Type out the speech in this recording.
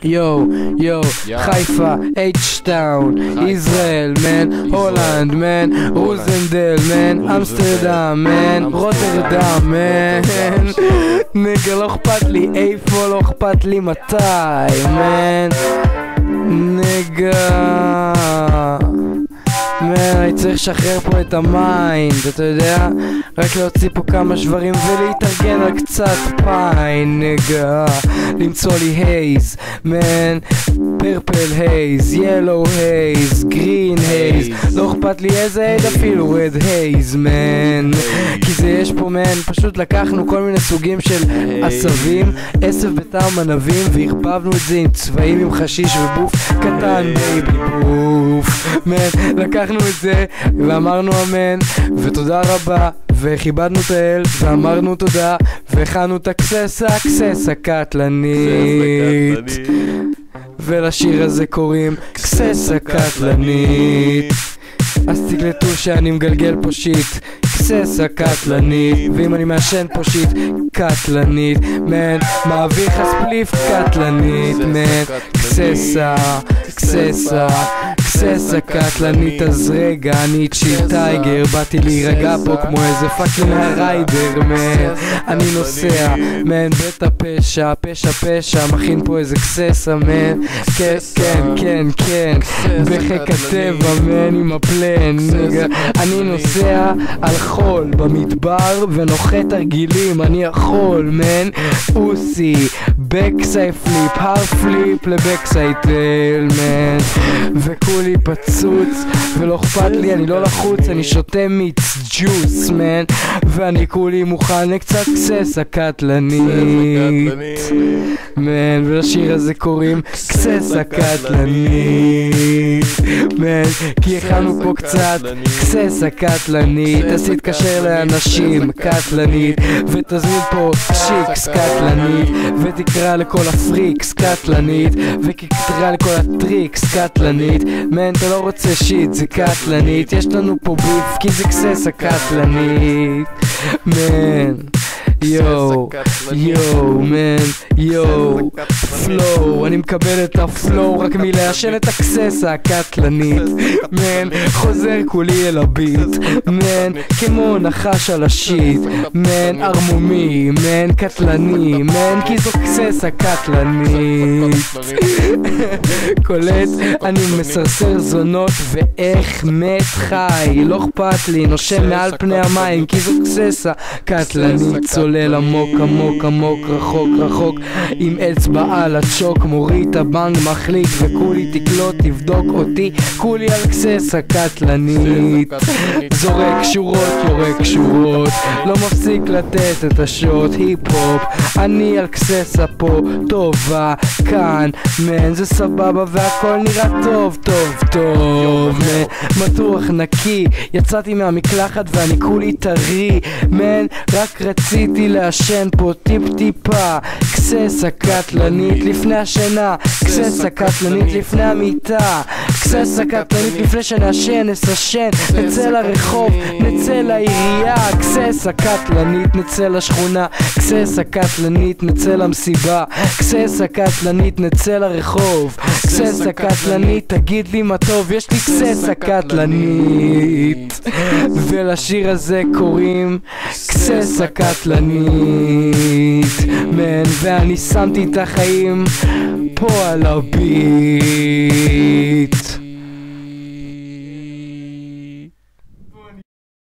יו, חיפה, H-Town, ישראל, מן, הולנד, מן, רוזנדל, מן, אמסטרדם, מן, רוטרדם, מן, נגע לא אכפת לי איפה, לא אכפת לי מתי, מן, נגע אני צריך לשחרר פה את המיינד, אתה יודע? רק להוציא פה כמה שברים ולהתארגן על קצת פיין, נגע למצוא לי הייז, מן, פרפל הייז, ילו הייז, גרין הייז, לא אכפת לי איזה הייד, אפילו רד הייז, מן, כי זה יש פה, מן, פשוט לקחנו כל מיני סוגים של עשבים, עשב בטעם ענבים, והרבבנו את זה עם צבעים, עם חשיש ובוף קטן, בייבי בוף, מן, לקחנו את זה ואמרנו אמן ותודה רבה וכיבדנו את האל ואמרנו תודה והכנו את הקססה קטלנית ולשיר הזה קוראים קססה קטלנית. אז תקלטו שאני מגלגל פה שיט קססה קטלנית, ואם אני מעשן פה שיט קטלנית, מן, מעביר לך ספליף קטלנית, מן, קססה קטלנית. אז רגע, אני צ'יל טייגר, באתי להירגע פה כמו איזה פאקינג הריידר, מן, אני נוסע, מן, בית הפשע, פשע, מכין פה איזה קססה, מן, כן, בחיק הטבע, מן, עם הפלן, אני נוסע על חול במדבר ונוחת תרגילים, אני יכול, מן, אוסי, בקסאי פליפ, הר פליפ לבקסאי טל, מן, וכולי פצוץ ולא אכפת לי, אני לא לחוץ, אני שותה מיץ ג'וס, מן, ואני כולי מוכן לקצת קססה קטלנית, מן, ולשיר הזה קוראים קססה קטלנית, מן, כי הכנו פה קצת קססה קטלנית, אז תתקשר לאנשים קטלנית ותזמין פה צ'יקס קטלנית ותקרא לכל הפריקס קטלנית ותקרא לכל הטריקס קטלנית, מן, אתה לא רוצה שיט, זה קטלנית, יש לנו פה ביף כי זה קססה קטלנית, מן, פלואו, אני מקבל את הפלואו רק מלהשן את הקססה הקטלנית, מן, חוזר כולי אל הביט, מן, כמו נחש על השיט, מן, ארמומי, מן, קטלני, מן, כי זו קססה קטלנית. קולט, אני מסרסר זונות ואיך מת חי, לא אכפת לי, נושם מעל פני המים כי זו קססה קטלנית, צולל עמוק, רחוק, עם אצבע על הצ'וק, מוריד הבנג, מחליק וכולי תקלוט, תבדוק אותי, כולי על קססה קטלנית, זורק שורות, יורק שורות, לא מפסיק לתת את השוט, היפ-הופ, אני על קססה פה, טובה, כאן, מן, זה סבבה והכל נראה טוב, מן, מתוח נקי, יצאתי מהמקלחת ואני כולי טרי, מן, רק רציתי לעשן פה טיפה, קססה קטלנית לפני השינה, קססה קטלנית לפני המיטה, קססה קטלנית לפני שנעשן, נסשן, נצא לרחוב, נצא לעירייה, קססה קטלנית, נצא לשכונה, קססה קטלנית, נצא למסיבה, קססה קטלנית, נצא לרחוב, קססה קטלנית, תגיד לי מה טוב, יש לי קססה קטלנית, ולשיר הזה קוראים קססה קטלנית, מן, ואני שמתי את החיים פה על הביט.